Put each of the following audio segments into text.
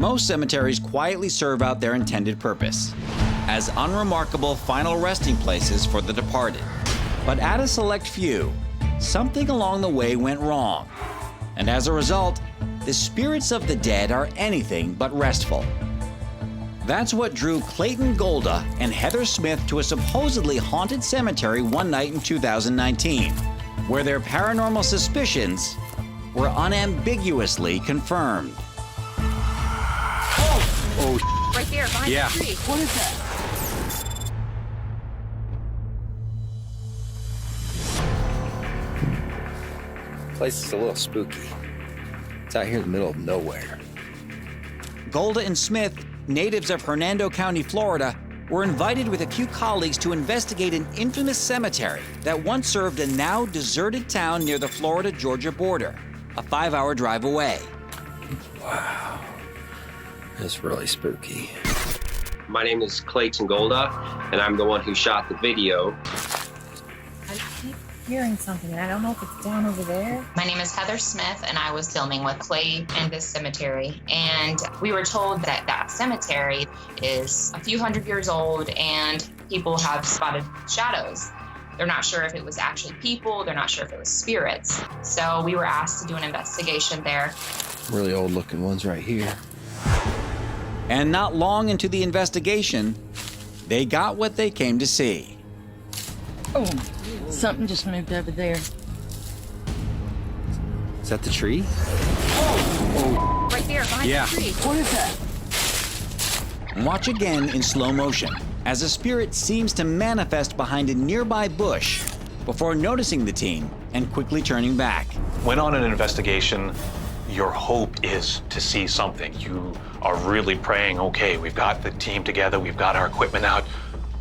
Most cemeteries quietly serve out their intended purpose, as unremarkable final resting places for the departed. But at a select few, something along the way went wrong. And as a result, the spirits of the dead are anything but restful. That's what drew Clayton Golda and Heather Smith to a supposedly haunted cemetery one night in 2019, where their paranormal suspicions were unambiguously confirmed. Oh, right there, behind the tree. What is that? Place is a little spooky. It's out here in the middle of nowhere. Golda and Smith, natives of Hernando County, Florida, were invited with a few colleagues to investigate an infamous cemetery that once served a now deserted town near the Florida-Georgia border, a 5-hour drive away. Wow. That's really spooky. My name is Clayton Golda, and I'm the one who shot the video. I keep hearing something, and I don't know if it's down over there. My name is Heather Smith, and I was filming with Clay in this cemetery. And we were told that that cemetery is a few hundred years old, and people have spotted shadows. They're not sure if it was actually people. They're not sure if it was spirits. So we were asked to do an investigation there. Really old-looking ones right here. And not long into the investigation, they got what they came to see. Oh, something just moved over there. Is that the tree? Right there, behind the tree. What is that? Watch again in slow motion as a spirit seems to manifest behind a nearby bush before noticing the team and quickly turning back. When on an investigation, your hope is to see something. You are really praying, okay, we've got the team together, we've got our equipment out.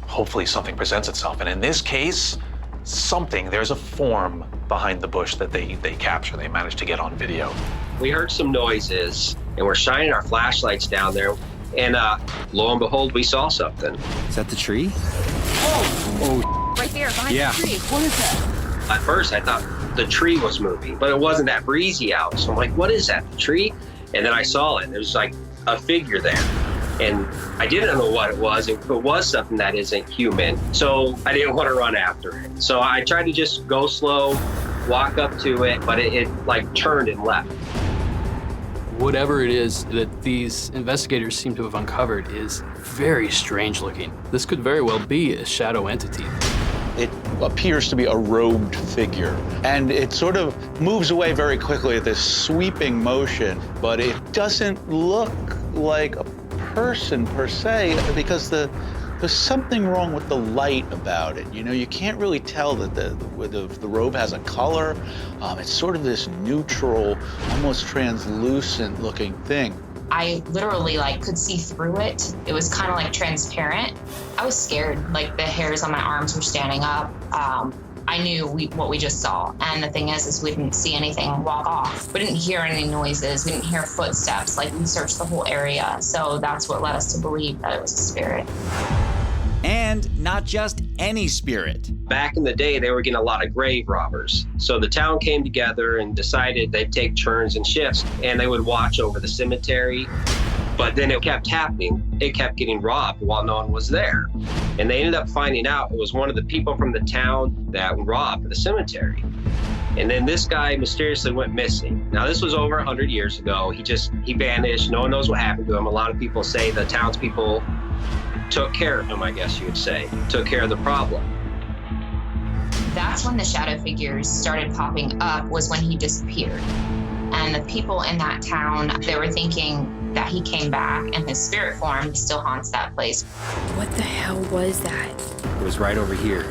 Hopefully something presents itself. And in this case, there's a form behind the bush that they capture. They managed to get on video. We heard some noises, and we're shining our flashlights down there, and lo and behold, we saw something. Is that the tree? Right there, behind the tree. What is that? At first, I thought the tree was moving, but it wasn't that breezy out. So I'm like, what is that, the tree? And then I saw it. There was like a figure there. And I didn't know what it was, if it was something that isn't human. So I didn't want to run after it. So I tried to just go slow, walk up to it, but it like turned and left. Whatever it is that these investigators seem to have uncovered is very strange looking. This could very well be a shadow entity. It appears to be a robed figure, and it sort of moves away very quickly at this sweeping motion, but it doesn't look like a person per se, because there's something wrong with the light about it. You know, you can't really tell that the robe has a color. It's sort of this neutral, almost translucent looking thing. I literally could see through it. It was kind of like transparent. I was scared, like the hairs on my arms were standing up. I knew what we just saw. And the thing is we didn't see anything walk off. We didn't hear any noises. We didn't hear footsteps. We searched the whole area. So that's what led us to believe that it was a spirit. And not just any spirit. Back in the day, they were getting a lot of grave robbers. So the town came together and decided they'd take turns and shifts, and they would watch over the cemetery. But then it kept happening. It kept getting robbed while no one was there. And they ended up finding out it was one of the people from the town that robbed the cemetery. And then this guy mysteriously went missing. Now, this was over 100 years ago. He vanished. No one knows what happened to him. A lot of people say the townspeople took care of him, I guess you would say, took care of the problem. That's when the shadow figures started popping up, was when he disappeared. And the people in that town, they were thinking that he came back and his spirit form still haunts that place. What the hell was that? It was right over here.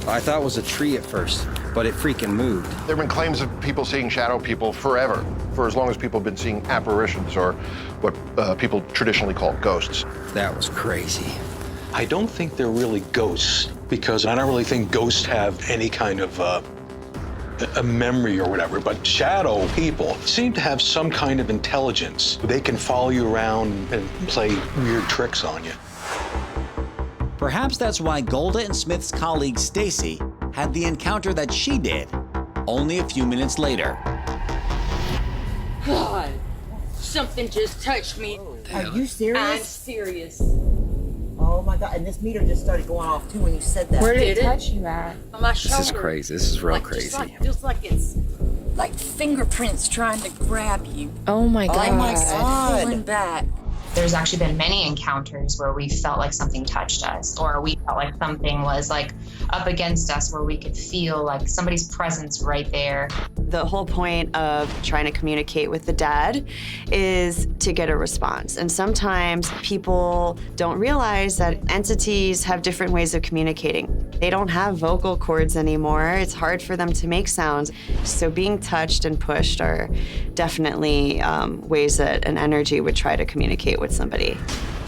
I thought it was a tree at first, but it freaking moved. There have been claims of people seeing shadow people forever, for as long as people have been seeing apparitions, or what people traditionally call ghosts. That was crazy. I don't think they're really ghosts, because I don't really think ghosts have any kind of a memory or whatever, but shadow people seem to have some kind of intelligence. They can follow you around and play weird tricks on you. Perhaps that's why Golda and Smith's colleague Stacy had the encounter that she did only a few minutes later. God, Something just touched me. Are you serious? I'm serious. Oh my God! And this meter just started going off too when you said that. Where did it touch you at? On my shoulder. This is crazy. This is real Like, crazy. just like, feels like it's like fingerprints trying to grab you. Oh my God. Oh my God! Pulling back. There's actually been many encounters where we felt like something touched us, or we felt like something was like up against us, where we could feel like somebody's presence right there. The whole point of trying to communicate with the dead is to get a response. And sometimes people don't realize that entities have different ways of communicating. They don't have vocal cords anymore. It's hard for them to make sounds. So being touched and pushed are definitely ways that an energy would try to communicate with somebody.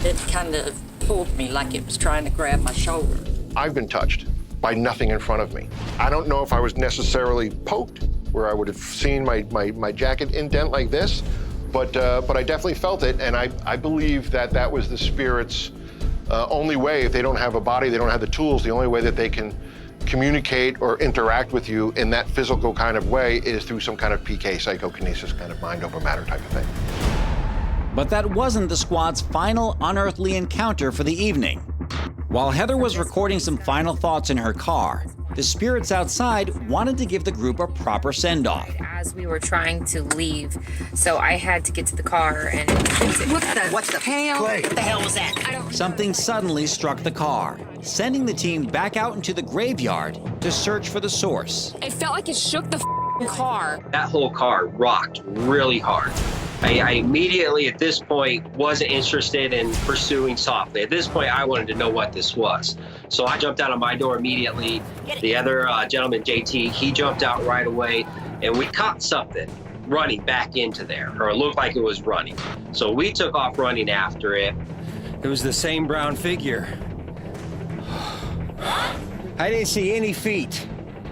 It kind of pulled me like it was trying to grab my shoulder. I've been touched by nothing in front of me. I don't know if I was necessarily poked, where I would have seen my jacket indent like this, but I definitely felt it, and I believe that was the spirit's only way. If they don't have a body, they don't have the tools, the only way that they can communicate or interact with you in that physical kind of way is through some kind of PK, psychokinesis, kind of mind over matter type of thing. But that wasn't the squad's final unearthly encounter for the evening. While Heather was recording some final thoughts in her car, the spirits outside wanted to give the group a proper send-off. As we were trying to leave, so I had to get to the car and What the hell? Clay. What the hell was that? Something suddenly struck the car, sending the team back out into the graveyard to search for the source. it felt like it shook the car. That whole car rocked really hard. I immediately, at this point, wasn't interested in pursuing softly. At this point, I wanted to know what this was. So I jumped out of my door immediately. The other gentleman, JT, he jumped out right away, and we caught something running back into there, or it looked like it was running. So we took off running after it. It was the same brown figure. I didn't see any feet.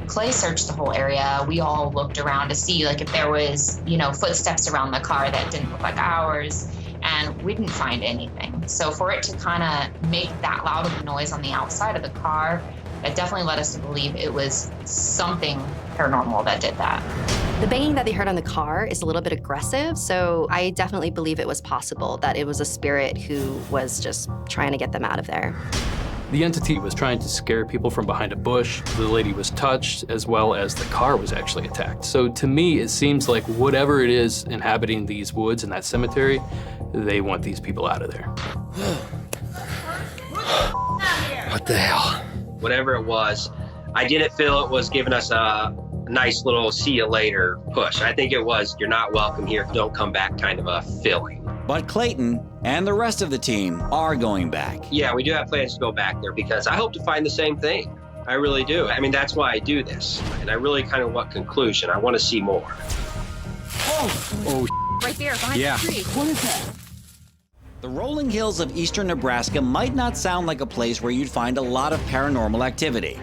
Clay searched the whole area. We all looked around to see like if there was, footsteps around the car that didn't look like ours, and we didn't find anything. So for it to kind of make that loud of a noise on the outside of the car, it definitely led us to believe it was something paranormal that did that. The banging that they heard on the car is a little bit aggressive, so I definitely believe it was possible that it was a spirit who was just trying to get them out of there. The entity was trying to scare people from behind a bush. The lady was touched, as well as the car was actually attacked. So to me, it seems like whatever it is inhabiting these woods and that cemetery, they want these people out of there. What the hell? Whatever it was, I didn't feel it was giving us a nice little see you later push. I think it was, you're not welcome here, don't come back kind of a feeling. But Clayton and the rest of the team are going back. Yeah, we do have plans to go back there because I hope to find the same thing. I really do. I mean, that's why I do this. And I really kind of want conclusion. I want to see more. Right there, behind Yeah. the tree. What is that? The rolling hills of eastern Nebraska might not sound like a place where you'd find a lot of paranormal activity.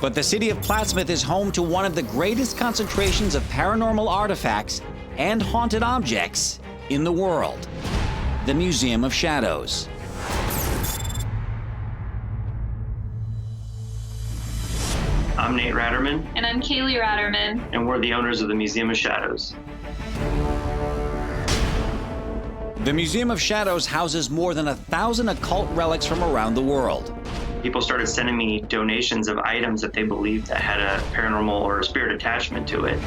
But the city of Plattsmouth is home to one of the greatest concentrations of paranormal artifacts and haunted objects in the world, the Museum of Shadows. I'm Nate Ratterman. And I'm Kaylee Ratterman. And we're the owners of the Museum of Shadows. The Museum of Shadows houses more than 1,000 occult relics from around the world. People started sending me donations of items that they believed that had a paranormal or a spirit attachment to it.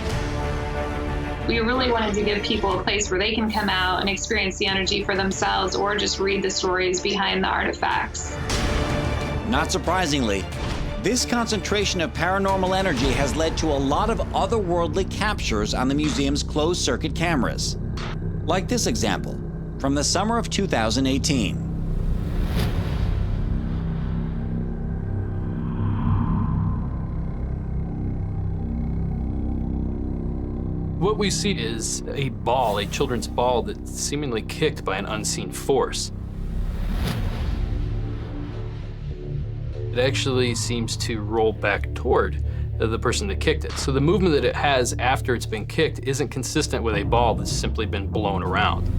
We really wanted to give people a place where they can come out and experience the energy for themselves or just read the stories behind the artifacts. Not surprisingly, this concentration of paranormal energy has led to a lot of otherworldly captures on the museum's closed-circuit cameras. Like this example, from the summer of 2018. What we see is a ball, a children's ball that's seemingly kicked by an unseen force. It actually seems to roll back toward the person that kicked it. So the movement that it has after it's been kicked isn't consistent with a ball that's simply been blown around.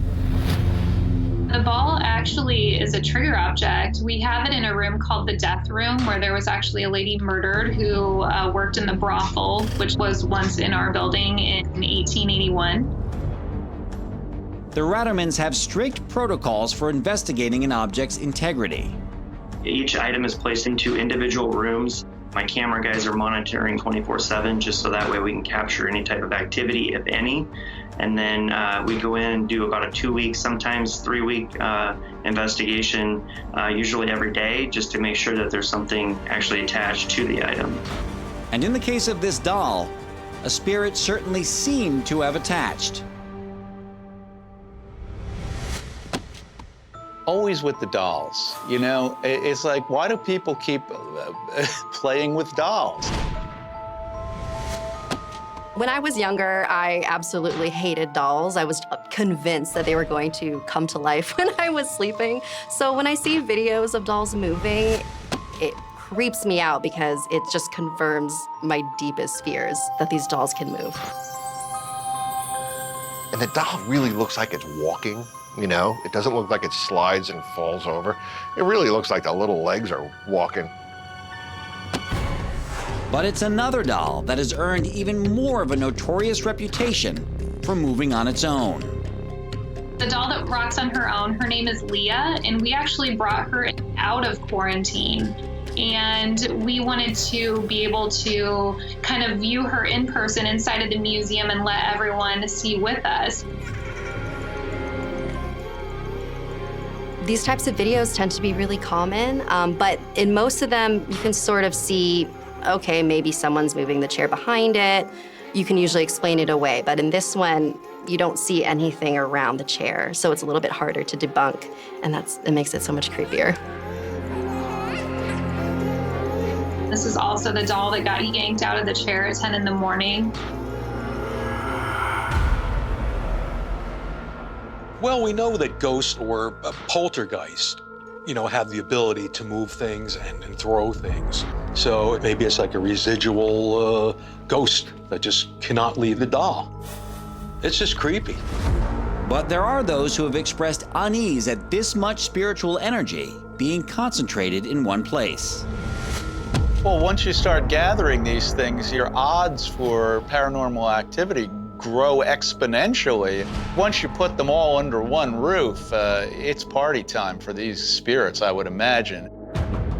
The ball actually is a trigger object. We have it in a room called the death room, where there was actually a lady murdered who worked in the brothel, which was once in our building in 1881. The Rattermans have strict protocols for investigating an object's integrity. Each item is placed into individual rooms. My camera guys are monitoring 24/7 just so that way we can capture any type of activity, if any. And then we go in and do about a 2-week, sometimes 3-week investigation, usually every day, just to make sure that there's something actually attached to the item. And in the case of this doll, a spirit certainly seemed to have attached. Always with the dolls, you know? It's like, why do people keep playing with dolls? When I was younger, I absolutely hated dolls. I was convinced that they were going to come to life when I was sleeping. So when I see videos of dolls moving, it creeps me out because it just confirms my deepest fears that these dolls can move. And the doll really looks like it's walking, you know? It doesn't look like it slides and falls over. It really looks like the little legs are walking. But it's another doll that has earned even more of a notorious reputation for moving on its own. The doll that rocks on her own, her name is Leah, and we actually brought her out of quarantine. And we wanted to be able to kind of view her in person inside of the museum and let everyone see with us. These types of videos tend to be really common, but in most of them, you can sort of see, okay, maybe someone's moving the chair behind it. You can usually explain it away, but in this one, you don't see anything around the chair, so it's a little bit harder to debunk, and it makes it so much creepier. This is also the doll that got yanked out of the chair at 10 in the morning. Well, we know that ghosts or poltergeist, you know, have the ability to move things and throw things. So maybe it's like a residual ghost that just cannot leave the doll. It's just creepy. But there are those who have expressed unease at this much spiritual energy being concentrated in one place. Well, once you start gathering these things, your odds for paranormal activity grow exponentially. Once you put them all under one roof, it's party time for these spirits, I would imagine.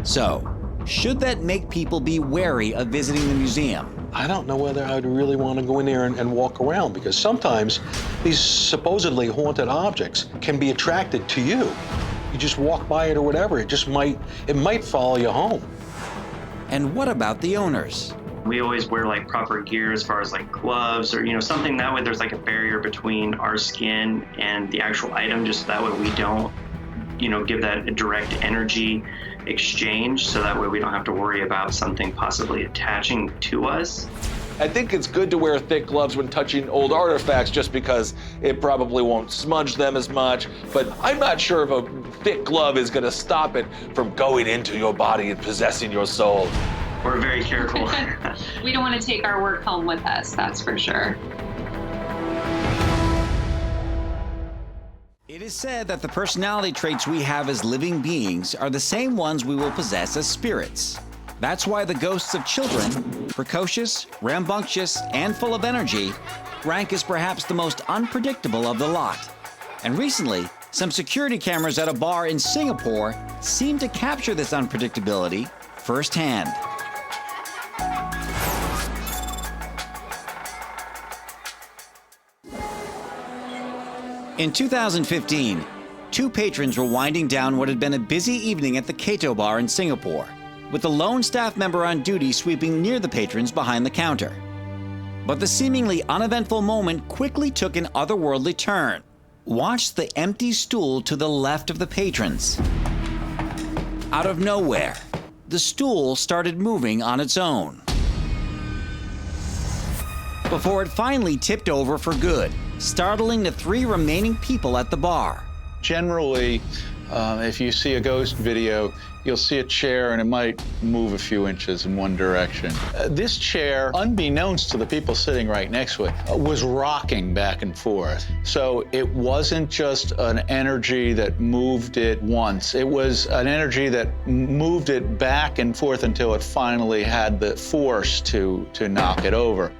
So, should that make people be wary of visiting the museum? I don't know whether I'd really want to go in there and walk around, because sometimes these supposedly haunted objects can be attracted to you. You just walk by it or whatever, it might follow you home. And what about the owners? We always wear like proper gear as far as like gloves or, you know, something that way there's like a barrier between our skin and the actual item, just that way we don't, you know, give that direct energy exchange, so that way we don't have to worry about something possibly attaching to us. I think it's good to wear thick gloves when touching old artifacts just because it probably won't smudge them as much, but I'm not sure if a thick glove is going to stop it from going into your body and possessing your soul. We're very careful. We don't want to take our work home with us, that's for sure. It is said that the personality traits we have as living beings are the same ones we will possess as spirits. That's why the ghosts of children, precocious, rambunctious, and full of energy, rank as perhaps the most unpredictable of the lot. And recently, some security cameras at a bar in Singapore seemed to capture this unpredictability firsthand. In 2015, two patrons were winding down what had been a busy evening at the Kato Bar in Singapore, with a lone staff member on duty sweeping near the patrons behind the counter. But the seemingly uneventful moment quickly took an otherworldly turn. Watch the empty stool to the left of the patrons. Out of nowhere, the stool started moving on its own, before it finally tipped over for good, startling the three remaining people at the bar. Generally, if you see a ghost video, you'll see a chair and it might move a few inches in one direction. This chair, unbeknownst to the people sitting right next to it, was rocking back and forth. So it wasn't just an energy that moved it once. It was an energy that moved it back and forth until it finally had the force to knock it over.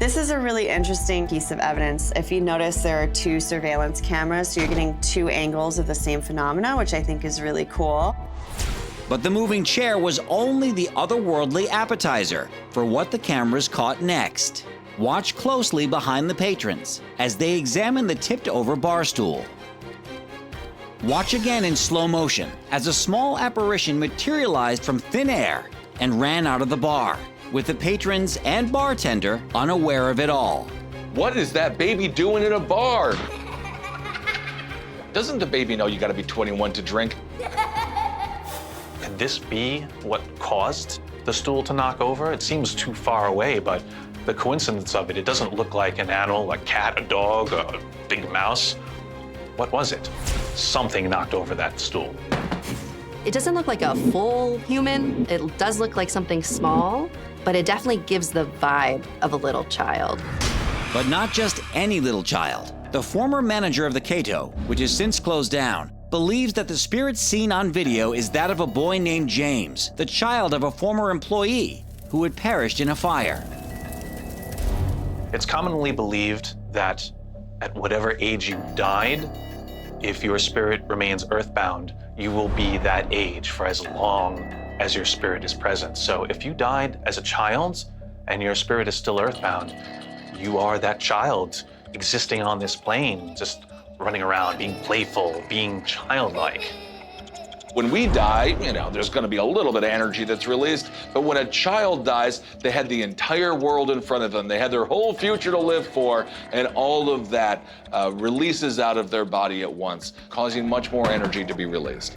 This is a really interesting piece of evidence. If you notice, there are 2 surveillance cameras, so you're getting 2 angles of the same phenomena, which I think is really cool. But the moving chair was only the otherworldly appetizer for what the cameras caught next. Watch closely behind the patrons as they examine the tipped-over bar stool. Watch again in slow motion as a small apparition materialized from thin air and ran out of the bar, with the patrons and bartender unaware of it all. What is that baby doing in a bar? Doesn't the baby know you gotta be 21 to drink? Could this be what caused the stool to knock over? It seems too far away, but the coincidence of it, it doesn't look like an animal, a cat, a dog, a big mouse. What was it? Something knocked over that stool. It doesn't look like a full human. It does look like something small, but it definitely gives the vibe of a little child. But not just any little child. The former manager of the Cato, which has since closed down, believes that the spirit seen on video is that of a boy named James, the child of a former employee who had perished in a fire. It's commonly believed that at whatever age you died, if your spirit remains earthbound, you will be that age for as long as your spirit is present. So if you died as a child and your spirit is still earthbound, you are that child existing on this plane, just running around, being playful, being childlike. When we die, there's gonna be a little bit of energy that's released, but when a child dies, they had the entire world in front of them. They had their whole future to live for, and all of that releases out of their body at once, causing much more energy to be released.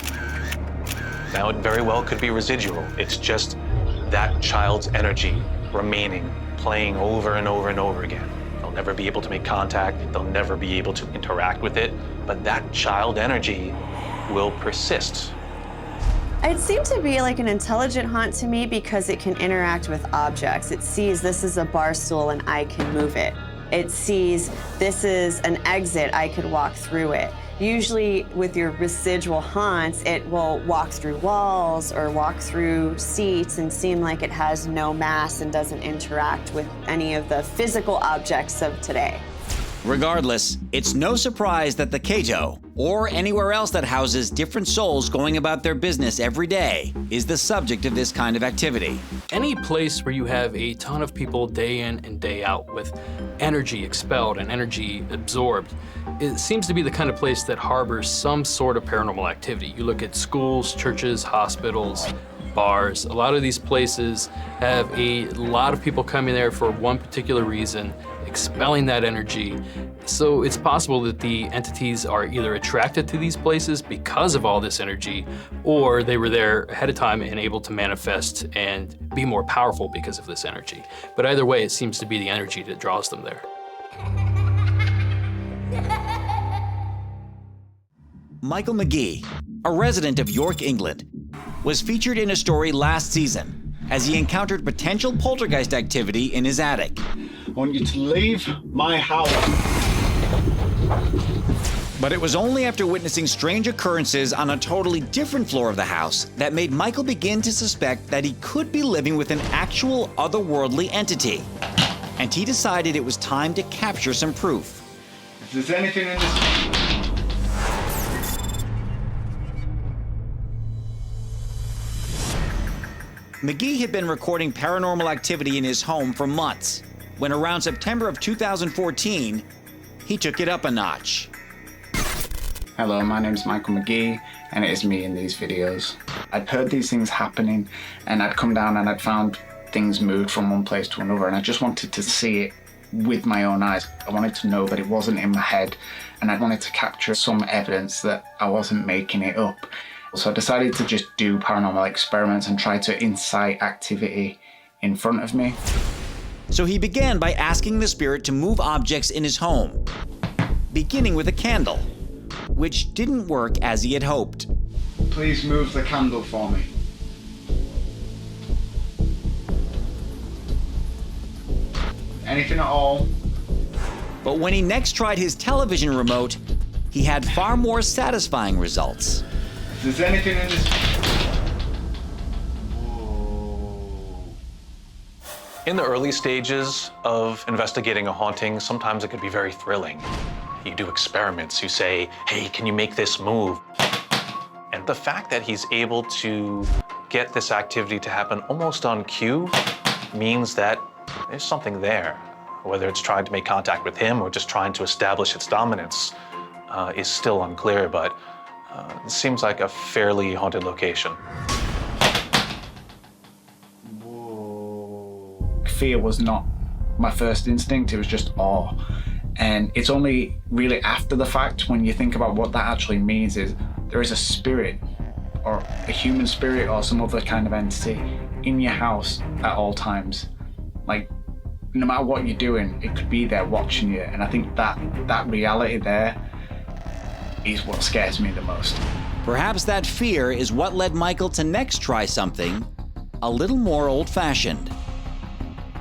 Now, it very well could be residual. It's just that child's energy remaining, playing over and over and over again. They'll never be able to make contact. They'll never be able to interact with it, but that child energy will persist. It seemed to be like an intelligent haunt to me because it can interact with objects. It sees this is a bar stool and I can move it. It sees this is an exit, I could walk through it. Usually with your residual haunts, it will walk through walls or walk through seats and seem like it has no mass and doesn't interact with any of the physical objects of today. Regardless, it's no surprise that the Cato, or anywhere else that houses different souls going about their business every day, is the subject of this kind of activity. Any place where you have a ton of people day in and day out with energy expelled and energy absorbed, it seems to be the kind of place that harbors some sort of paranormal activity. You look at schools, churches, hospitals, bars. A lot of these places have a lot of people coming there for one particular reason, expelling that energy. So it's possible that the entities are either attracted to these places because of all this energy, or they were there ahead of time and able to manifest and be more powerful because of this energy. But either way, it seems to be the energy that draws them there. Michael McGee, a resident of York, England, was featured in a story last season as he encountered potential poltergeist activity in his attic. I want you to leave my house. But it was only after witnessing strange occurrences on a totally different floor of the house that made Michael begin to suspect that he could be living with an actual otherworldly entity. And he decided it was time to capture some proof. If there's anything in this... McGee had been recording paranormal activity in his home for months, when around September of 2014, he took it up a notch. Hello, my name's Michael McGee, and it is me in these videos. I'd heard these things happening, and I'd come down and I'd found things moved from one place to another, and I just wanted to see it with my own eyes. I wanted to know that it wasn't in my head, and I wanted to capture some evidence that I wasn't making it up. So I decided to just do paranormal experiments and try to incite activity in front of me. So he began by asking the spirit to move objects in his home, beginning with a candle, which didn't work as he had hoped. Please move the candle for me. Anything at all? But when he next tried his television remote, he had far more satisfying results. If there's anything in this... In the early stages of investigating a haunting, sometimes it could be very thrilling. You do experiments, you say, hey, can you make this move? And the fact that he's able to get this activity to happen almost on cue means that there's something there. Whether it's trying to make contact with him or just trying to establish its dominance is still unclear, but it seems like a fairly haunted location. Fear was not my first instinct, it was just awe. And it's only really after the fact when you think about what that actually means is there is a spirit or a human spirit or some other kind of entity in your house at all times. Like, no matter what you're doing, it could be there watching you. And I think that reality there is what scares me the most. Perhaps that fear is what led Michael to next try something a little more old-fashioned.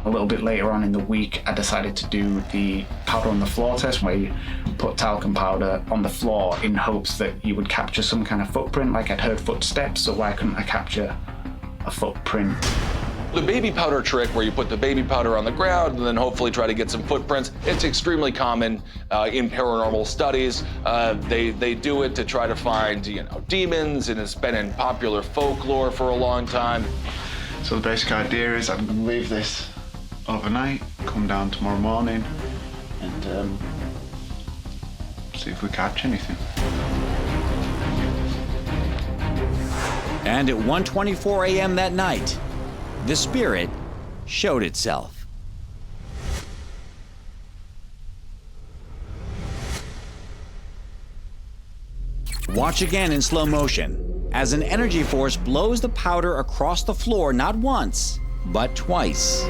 A little bit later on in the week, I decided to do the powder on the floor test, where you put talcum powder on the floor in hopes that you would capture some kind of footprint. Like, I'd heard footsteps, so why couldn't I capture a footprint? The baby powder trick, where you put the baby powder on the ground and then hopefully try to get some footprints, it's extremely common in paranormal studies. They do it to try to find, demons, and it's been in popular folklore for a long time. So the basic idea is I'm going to leave this overnight, come down tomorrow morning, and see if we catch anything. And at 1:24 a.m. that night, the spirit showed itself. Watch again in slow motion as an energy force blows the powder across the floor not once, but twice.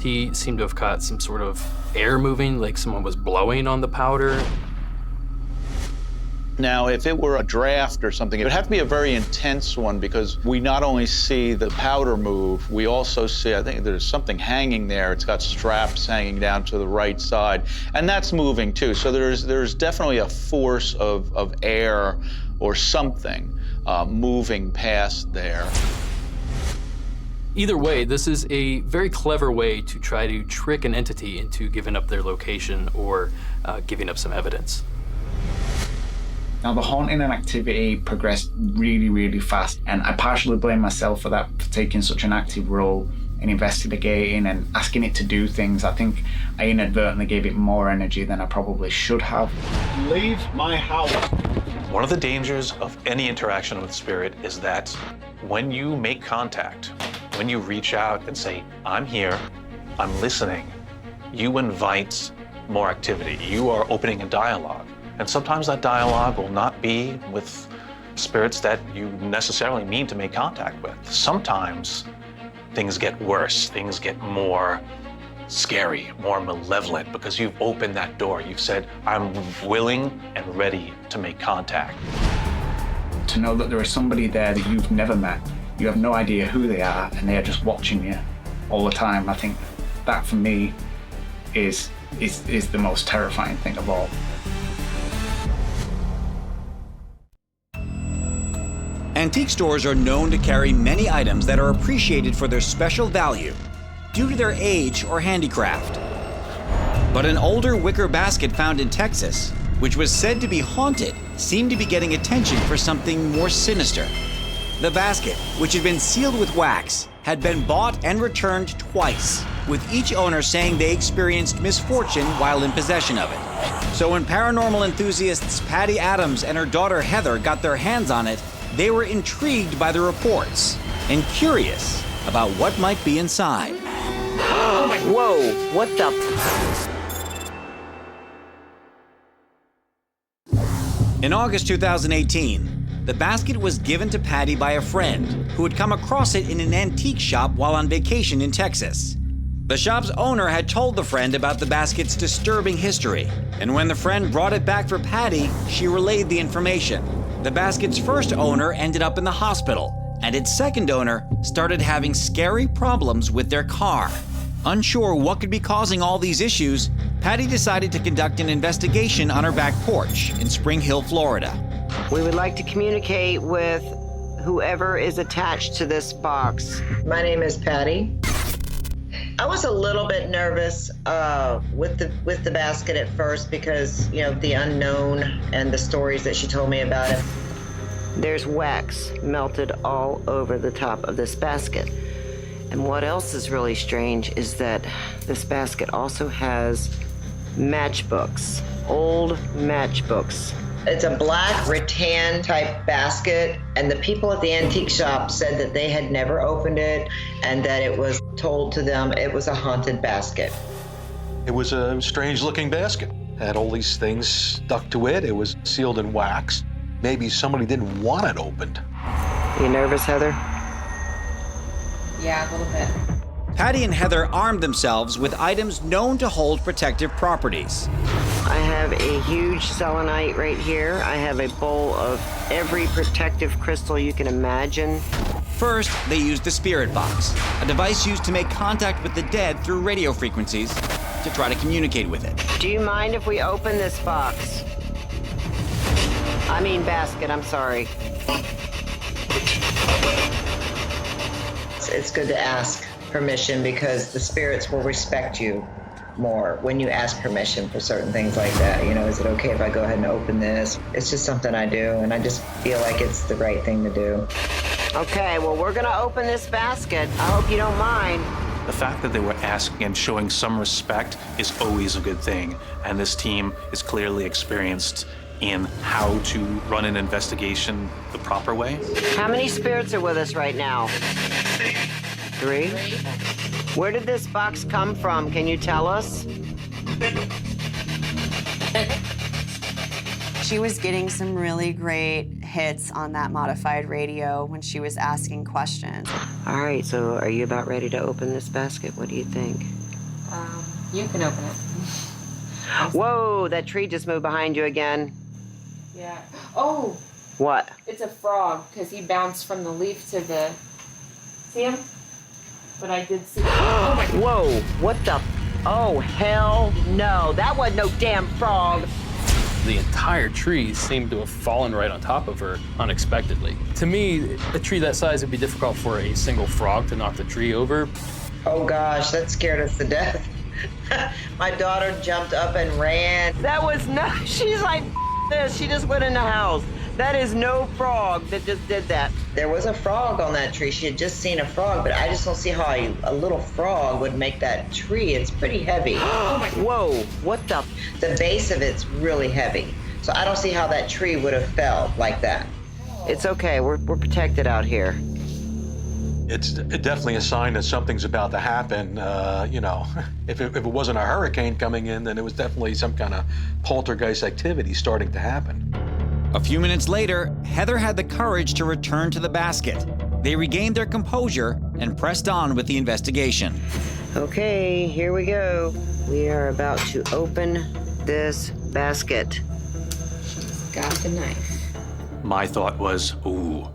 He seemed to have caught some sort of air moving, like someone was blowing on the powder. Now, if it were a draft or something, it would have to be a very intense one, because we not only see the powder move, we also see, I think there's something hanging there. It's got straps hanging down to the right side, and that's moving too. So there's definitely a force of air or something moving past there. Either way, this is a very clever way to try to trick an entity into giving up their location or giving up some evidence. Now, the haunting and activity progressed really, really fast, and I partially blame myself for that, for taking such an active role in investigating and asking it to do things. I think I inadvertently gave it more energy than I probably should have. Leave my house. One of the dangers of any interaction with spirit is that when you make contact, when you reach out and say, I'm here, I'm listening, you invite more activity. You are opening a dialogue. And sometimes that dialogue will not be with spirits that you necessarily need to make contact with. Sometimes things get worse, things get more scary, more malevolent, because you've opened that door. You've said, I'm willing and ready to make contact. To know that there is somebody there that you've never met, you have no idea who they are, and they are just watching you all the time. I think that for me is the most terrifying thing of all. Antique stores are known to carry many items that are appreciated for their special value due to their age or handicraft. But an older wicker basket found in Texas, which was said to be haunted, seemed to be getting attention for something more sinister. The basket, which had been sealed with wax, had been bought and returned twice, with each owner saying they experienced misfortune while in possession of it. So when paranormal enthusiasts Patty Adams and her daughter Heather got their hands on it, they were intrigued by the reports and curious about what might be inside. Whoa, what the? In August 2018, the basket was given to Patty by a friend who had come across it in an antique shop while on vacation in Texas. The shop's owner had told the friend about the basket's disturbing history, and when the friend brought it back for Patty, she relayed the information. The basket's first owner ended up in the hospital, and its second owner started having scary problems with their car. Unsure what could be causing all these issues, Patty decided to conduct an investigation on her back porch in Spring Hill, Florida. We would like to communicate with whoever is attached to this box. My name is Patty. I was a little bit nervous with the basket at first because, you know, the unknown and the stories that she told me about it. There's wax melted all over the top of this basket. And what else is really strange is that this basket also has matchbooks, old matchbooks. It's a black rattan type basket, and the people at the antique shop said that they had never opened it and that it was told to them it was a haunted basket. It was a strange looking basket. Had all these things stuck to it. It was sealed in wax. Maybe somebody didn't want it opened. You nervous, Heather? Yeah, a little bit. Patty and Heather armed themselves with items known to hold protective properties. I have a huge selenite right here. I have a bowl of every protective crystal you can imagine. First, they used the spirit box, a device used to make contact with the dead through radio frequencies to try to communicate with it. Do you mind if we open this box? I mean basket, I'm sorry. It's good to ask permission because the spirits will respect you more when you ask permission for certain things like that. You know, is it okay if I go ahead and open this? It's just something I do, and I just feel like it's the right thing to do. Okay, well, we're gonna open this basket. I hope you don't mind. The fact that they were asking and showing some respect is always a good thing, and this team is clearly experienced in how to run an investigation the proper way. How many spirits are with us right now? 3? Where did this box come from? Can you tell us? She was getting some really great hits on that modified radio when she was asking questions. All right, so are you about ready to open this basket? What do you think? You can open it. Whoa, that tree just moved behind you again. Yeah. Oh, What? it's a frog because he bounced from the leaf to the. See him? But I did see. Oh my God. Whoa, what the? Oh, hell no. That wasn't no damn frog. The entire tree seemed to have fallen right on top of her unexpectedly. To me, a tree that size would be difficult for a single frog to knock the tree over. Oh gosh, that scared us to death. My daughter jumped up and ran. That was no, she's like, this. She just went in the house. That is no frog that just did that. There was a frog on that tree. She had just seen a frog, but I just don't see how a little frog would make that tree. It's pretty heavy. Oh my God. Whoa, what the? The base of it's really heavy. So I don't see how that tree would have fell like that. It's okay, we're protected out here. It's definitely a sign that something's about to happen. You know, if it wasn't a hurricane coming in, then it was definitely some kind of poltergeist activity starting to happen. A few minutes later, Heather had the courage to return to the basket. They regained their composure and pressed on with the investigation. Okay, here we go. We are about to open this basket. She's got the knife. My thought was, ooh,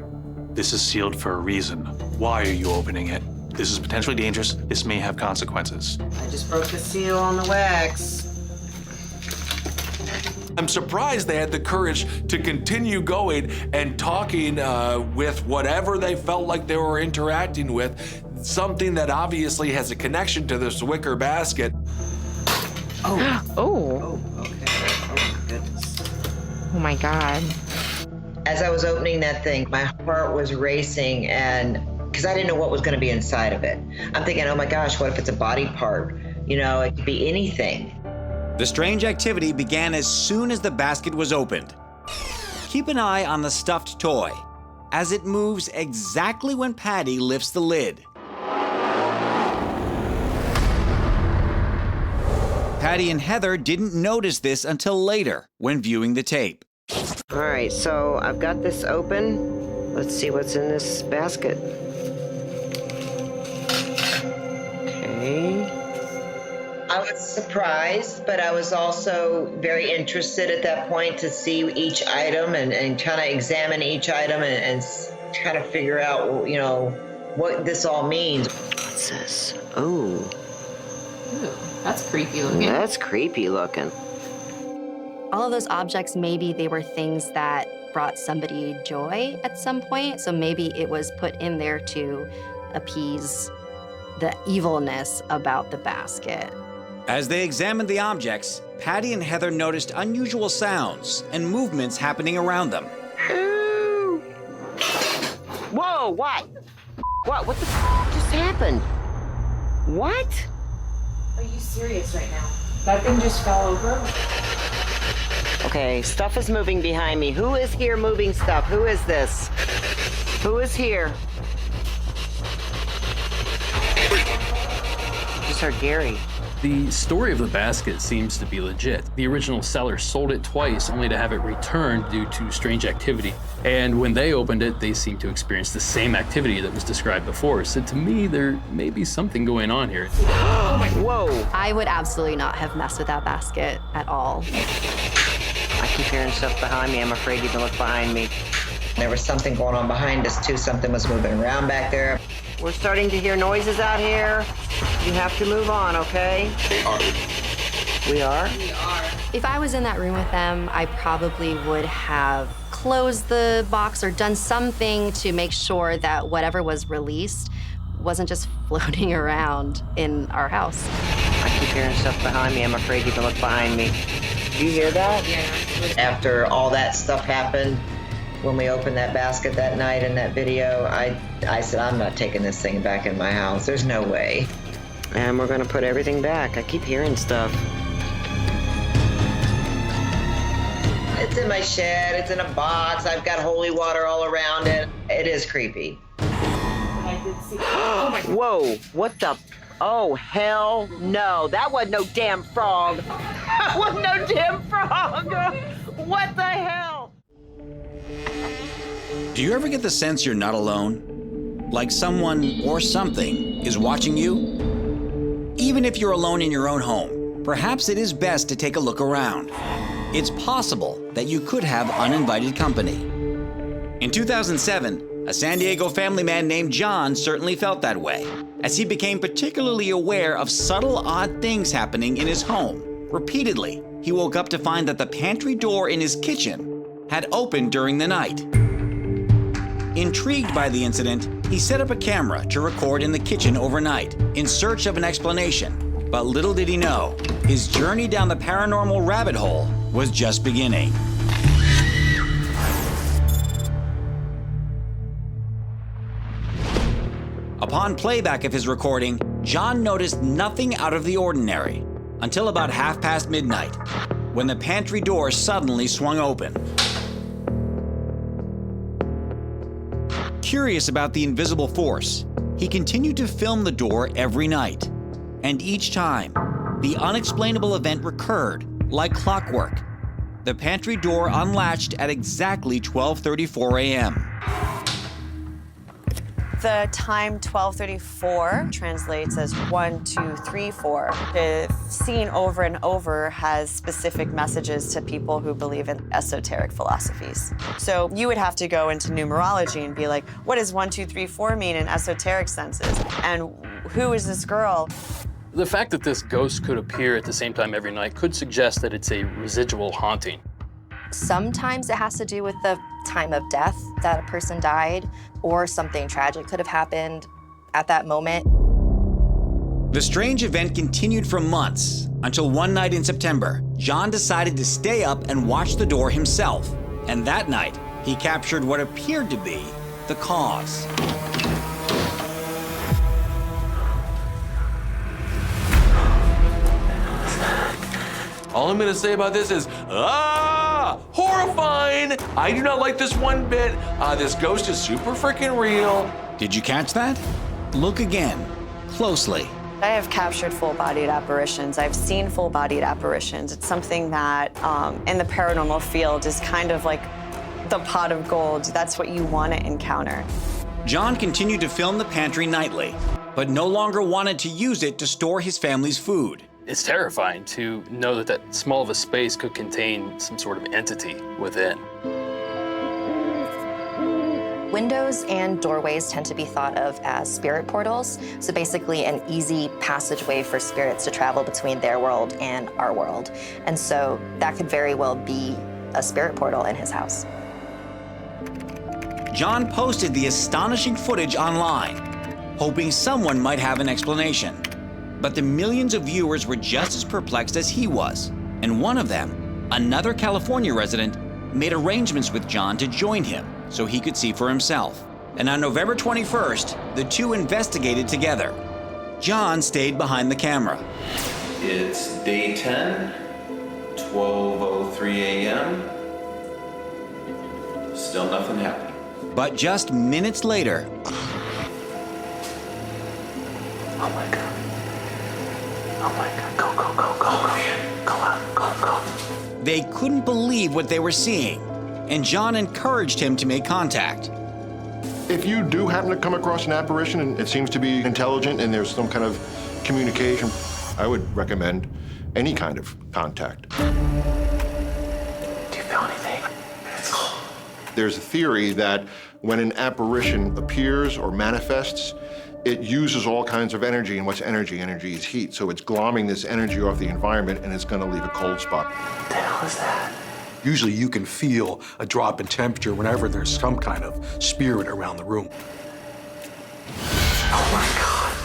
this is sealed for a reason. Why are you opening it? This is potentially dangerous. This may have consequences. I just broke the seal on the wax. I'm surprised they had the courage to continue going and talking with whatever they felt like they were interacting with, something that obviously has a connection to this wicker basket. Oh. Oh, okay. Oh, my goodness. Oh my God. As I was opening that thing, my heart was racing, and because I didn't know what was going to be inside of it. I'm thinking, oh my gosh, what if it's a body part? You know, it could be anything. The strange activity began as soon as the basket was opened. Keep an eye on the stuffed toy, as it moves exactly when Patty lifts the lid. Patty and Heather didn't notice this until later when viewing the tape. All right, so I've got this open. Let's see what's in this basket. Okay. I was surprised, but I was also very interested at that point to see each item and kind of examine each item and kind of figure out, you know, what this all means. What's this? Oh. Ooh, that's creepy looking. That's creepy looking. All of those objects, maybe they were things that brought somebody joy at some point. So maybe it was put in there to appease the evilness about the basket. As they examined the objects, Patty and Heather noticed unusual sounds and movements happening around them. Whoa, what? What the just happened? What? Are you serious right now? That thing just fell over? Okay, stuff is moving behind me. Who is here moving stuff? Who is this? Who is here? Just heard Gary. The story of the basket seems to be legit. The original seller sold it twice only to have it returned due to strange activity. And when they opened it, they seemed to experience the same activity that was described before. So to me, there may be something going on here. Whoa. I would absolutely not have messed with that basket at all. I keep hearing stuff behind me. I'm afraid you to look behind me. There was something going on behind us too. Something was moving around back there. We're starting to hear noises out here. You have to move on, okay? We are? If I was in that room with them, I probably would have closed the box or done something to make sure that whatever was released wasn't just floating around in our house. I keep hearing stuff behind me. I'm afraid you to look behind me. Do you hear that? Yeah. After all that stuff happened, when we opened that basket that night in that video, I said, I'm not taking this thing back in my house. There's no way. And we're gonna put everything back. I keep hearing stuff. It's in my shed, it's in a box. I've got holy water all around it. It is creepy. I did see. Oh my God. Whoa, what the? Oh, hell no. That wasn't no damn frog. That wasn't no damn frog. What the hell? Do you ever get the sense you're not alone? Like someone or something is watching you? Even if you're alone in your own home, perhaps it is best to take a look around. It's possible that you could have uninvited company. In 2007, a San Diego family man named John certainly felt that way, as he became particularly aware of subtle, odd things happening in his home. Repeatedly, he woke up to find that the pantry door in his kitchen had opened during the night. Intrigued by the incident, he set up a camera to record in the kitchen overnight in search of an explanation. But little did he know, his journey down the paranormal rabbit hole was just beginning. Upon playback of his recording, John noticed nothing out of the ordinary until about midnight, when the pantry door suddenly swung open. Curious about the invisible force, he continued to film the door every night. And each time, the unexplainable event recurred, like clockwork. The pantry door unlatched at exactly 12:34 a.m. The time 1234 translates as 1, 2, 3, 4. The scene over and over has specific messages to people who believe in esoteric philosophies. So you would have to go into numerology and be like, what does 1, 2, 3, 4 mean in esoteric senses? And who is this girl? The fact that this ghost could appear at the same time every night could suggest that it's a residual haunting. Sometimes it has to do with the time of death that a person died, or something tragic could have happened at that moment. The strange event continued for months, until one night in September, John decided to stay up and watch the door himself. And that night, he captured what appeared to be the cause. All I'm gonna say about this is, horrifying! I do not like this one bit. This ghost is super freaking real. Did you catch that? Look again, closely. I have captured full-bodied apparitions. I've seen full-bodied apparitions. It's something that in the paranormal field is kind of like the pot of gold. That's what you want to encounter. John continued to film the pantry nightly, but no longer wanted to use it to store his family's food. It's terrifying to know that that small of a space could contain some sort of entity within. Windows and doorways tend to be thought of as spirit portals, so basically an easy passageway for spirits to travel between their world and our world. And so that could very well be a spirit portal in his house. John posted the astonishing footage online, hoping someone might have an explanation. But the millions of viewers were just as perplexed as he was, and one of them, another California resident, made arrangements with John to join him so he could see for himself. And on November 21st, the two investigated together. John stayed behind the camera. It's day 10, 12:03 a.m. Still nothing happened. But just minutes later, Oh my God. Oh my God. Go, go, go, go, man. Go out, go, go. they couldn't believe what they were seeing, and John encouraged him to make contact. If you do happen to come across an apparition and it seems to be intelligent and there's some kind of communication, I would recommend any kind of contact. Do you feel anything? It's cold. There's a theory that when an apparition appears or manifests, it uses all kinds of energy, and what's energy? Energy is heat, so it's glomming this energy off the environment and it's gonna leave a cold spot. What the hell is that? Usually you can feel a drop in temperature whenever there's some kind of spirit around the room. Oh my God.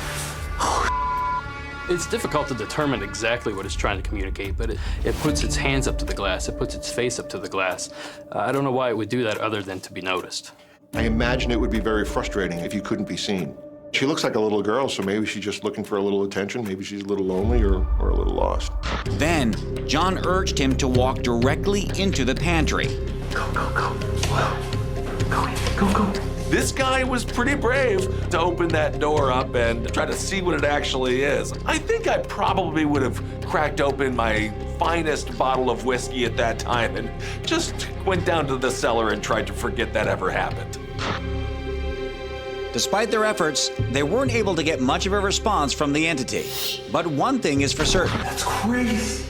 It's difficult to determine exactly what it's trying to communicate, but it puts its hands up to the glass, it puts its face up to the glass. I don't know why it would do that other than to be noticed. I imagine it would be very frustrating if you couldn't be seen. She looks like a little girl, so maybe she's just looking for a little attention. Maybe she's a little lonely or a little lost. Then, John urged him to walk directly into the pantry. Go, go, go. Whoa. Go in, go, go. This guy was pretty brave to open that door up and try to see what it actually is. I think I probably would have cracked open my finest bottle of whiskey at that time and just went down to the cellar and tried to forget that ever happened. Despite their efforts, they weren't able to get much of a response from the entity. But one thing is for certain. That's crazy.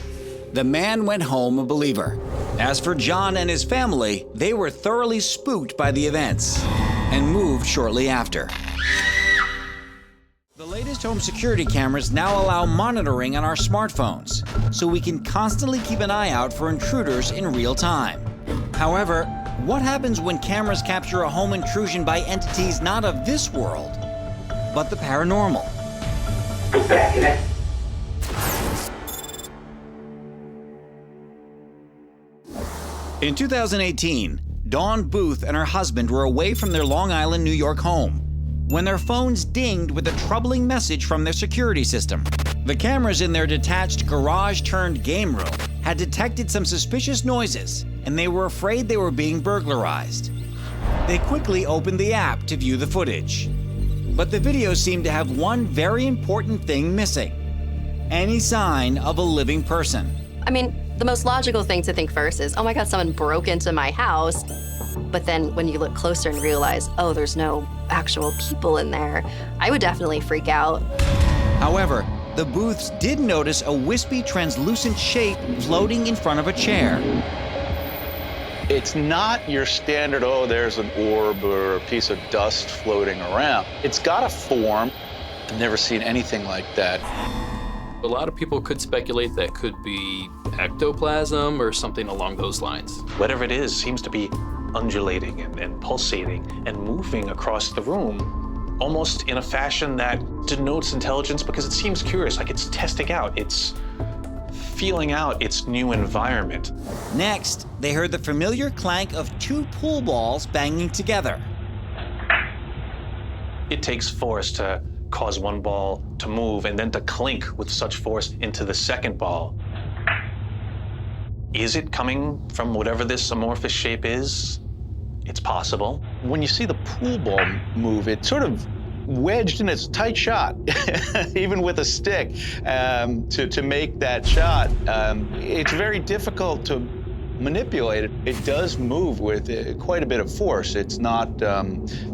The man went home a believer. As for John and his family, they were thoroughly spooked by the events and moved shortly after. The latest home security cameras now allow monitoring on our smartphones, so we can constantly keep an eye out for intruders in real time. However, what happens when cameras capture a home intrusion by entities not of this world, but the paranormal? Go back in it. In 2018, Dawn Booth and her husband were away from their Long Island, New York home when their phones dinged with a troubling message from their security system. The cameras in their detached garage-turned-game room had detected some suspicious noises, and they were afraid they were being burglarized. They quickly opened the app to view the footage. But the video seemed to have one very important thing missing: any sign of a living person. I mean, the most logical thing to think first is, oh my God, someone broke into my house. But then when you look closer and realize, oh, there's no actual people in there, I would definitely freak out. However, the Booths did notice a wispy, translucent shape floating in front of a chair. It's not your standard, oh, there's an orb or a piece of dust floating around. It's got a form. I've never seen anything like that. A lot of people could speculate that could be ectoplasm or something along those lines. Whatever it is seems to be undulating and pulsating and moving across the room, almost in a fashion that denotes intelligence because it seems curious, like it's testing out, it's feeling out its new environment. Next, they heard the familiar clank of two pool balls banging together. It takes force to cause one ball to move and then to clink with such force into the second ball. Is it coming from whatever this amorphous shape is? It's possible. When you see the pool ball move, it's sort of wedged in its tight shot, even with a stick, to make that shot. It's very difficult to manipulate it. It does move with quite a bit of force. It's not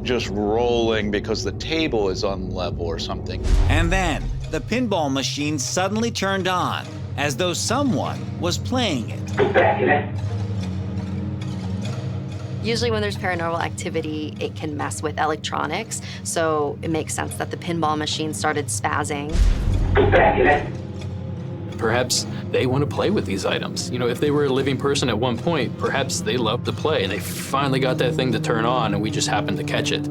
just rolling because the table is unlevel or something. And then, the pinball machine suddenly turned on, as though someone was playing it. Go back in it. Usually when there's paranormal activity, it can mess with electronics, so it makes sense that the pinball machine started spazzing. Go back in it. Perhaps they want to play with these items. You know, if they were a living person at one point, perhaps they loved to play and they finally got that thing to turn on and we just happened to catch it.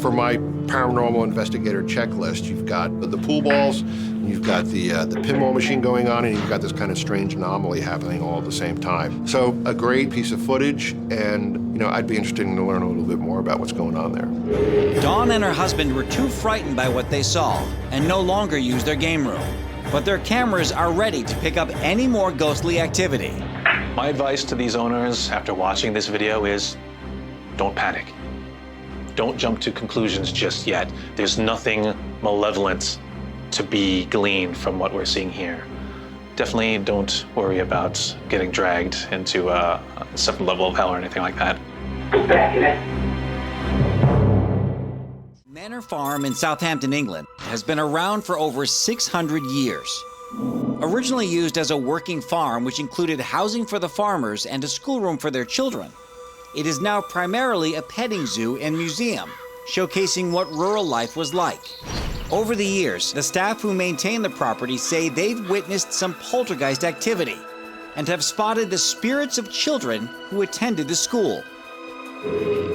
For my paranormal investigator checklist, you've got the pool balls, you've got the pinball machine going on, and you've got this kind of strange anomaly happening all at the same time. So a great piece of footage, and I'd be interested in to learn a little bit more about what's going on there. Dawn and her husband were too frightened by what they saw and no longer used their game room. But their cameras are ready to pick up any more ghostly activity. My advice to these owners after watching this video is don't panic. Don't jump to conclusions just yet. There's nothing malevolent to be gleaned from what we're seeing here. Definitely don't worry about getting dragged into a separate level of hell or anything like that. Manor Farm in Southampton, England, has been around for over 600 years. Originally used as a working farm, which included housing for the farmers and a schoolroom for their children, it is now primarily a petting zoo and museum, showcasing what rural life was like. Over the years, the staff who maintain the property say they've witnessed some poltergeist activity and have spotted the spirits of children who attended the school.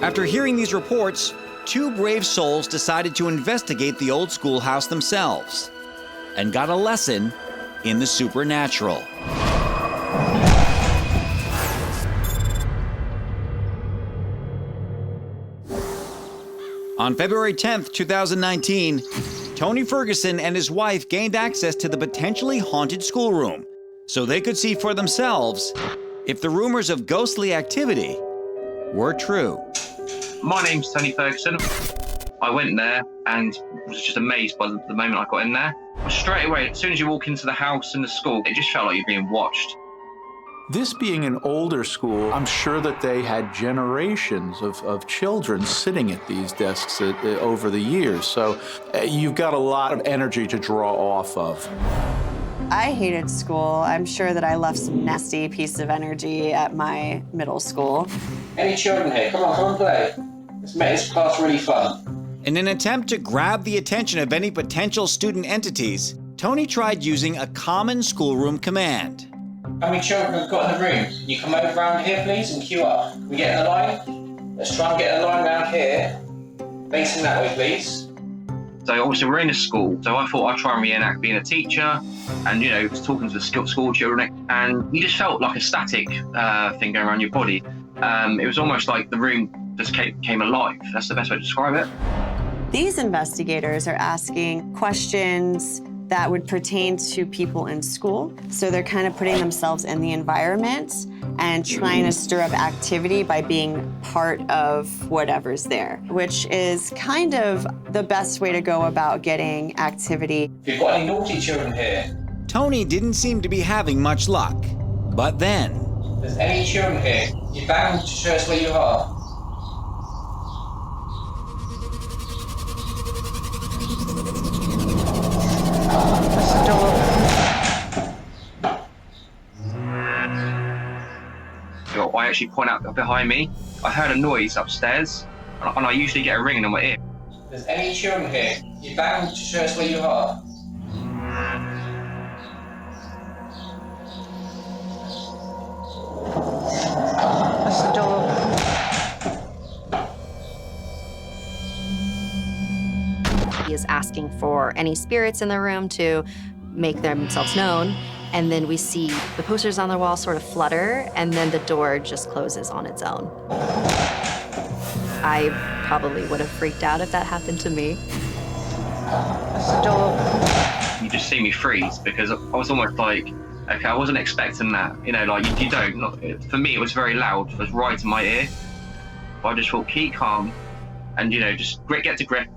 After hearing these reports, two brave souls decided to investigate the old schoolhouse themselves and got a lesson in the supernatural. On February 10th, 2019, Tony Ferguson and his wife gained access to the potentially haunted schoolroom so they could see for themselves if the rumors of ghostly activity were true. My name's Tony Ferguson. I went there and was just amazed by the moment I got in there. Straight away, as soon as you walk into the house and the school, it just felt like you're being watched. This being an older school, I'm sure that they had generations of children sitting at these desks over the years. So you've got a lot of energy to draw off of. I hated school. I'm sure that I left some nasty piece of energy at my middle school. Any children here? Come on play. Let's make this class really fun. In an attempt to grab the attention of any potential student entities, Tony tried using a common schoolroom command. How many children have got in the room? Can you come over around here, please, and queue up? Can we get in the line? Let's try and get in the line around here. Facing that way, please. So obviously we're in a school, so I thought I'd try and reenact being a teacher and, talking to the school children, and you just felt like a static thing going around your body. It was almost like the room just came alive. That's the best way to describe it. These investigators are asking questions that would pertain to people in school. So they're kind of putting themselves in the environment and trying to stir up activity by being part of whatever's there, which is kind of the best way to go about getting activity. If you've got any naughty children here? Tony didn't seem to be having much luck. But then... If there's any children here, you're bound to show us where you are. I actually point out behind me. I heard a noise upstairs, and I usually get a ringing on my ear. If there's any children here, you're bound to show us where you are. That's the door. He is asking for any spirits in the room to make themselves known. And then we see the posters on the wall sort of flutter, and then the door just closes on its own. I probably would have freaked out if that happened to me. That's the door. You just see me freeze because I was almost like, okay, I wasn't expecting that. You don't. For me, it was very loud. It was right in my ear. But I just thought, keep calm, and just get to grip.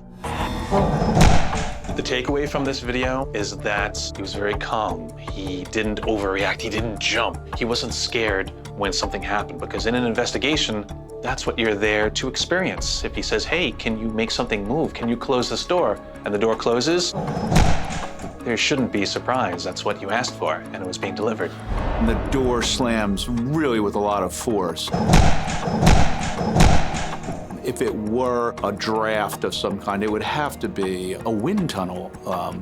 The takeaway from this video is that he was very calm. He didn't overreact. He didn't jump. He wasn't scared when something happened, because in an investigation, that's what you're there to experience. If he says, hey, can you make something move? Can you close this door? And the door closes, there shouldn't be surprise. That's what you asked for, and it was being delivered. And the door slams really with a lot of force. If it were a draft of some kind, it would have to be a wind tunnel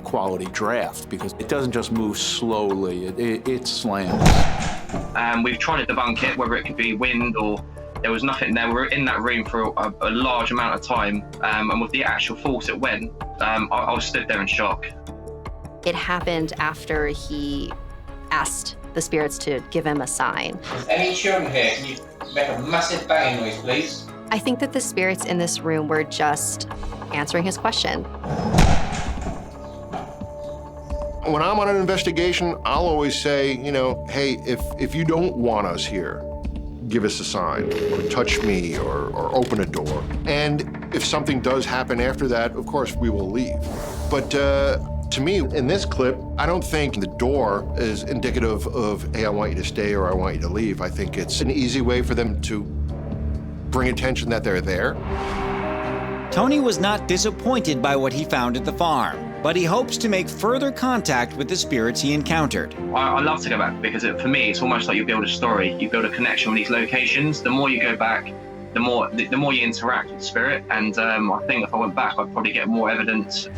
quality draft, because it doesn't just move slowly, it slams. We've tried to debunk it, whether it could be wind or there was nothing there. We were in that room for a large amount of time, and with the actual force it went, I was stood there in shock. It happened after he asked the spirits to give him a sign. Any children here, can you make a massive banging noise, please? I think that the spirits in this room were just answering his question. When I'm on an investigation, I'll always say, you know, hey, if you don't want us here, give us a sign, or touch me, or open a door. And if something does happen after that, of course, we will leave. But to me, in this clip, I don't think the door is indicative of, hey, I want you to stay or I want you to leave. I think it's an easy way for them to bring attention that they're there. Tony was not disappointed by what he found at the farm, but he hopes to make further contact with the spirits he encountered. I love to go back because for me, it's almost like you build a story. You build a connection with these locations. The more you go back, the more you interact with the spirit. And I think if I went back, I'd probably get more evidence.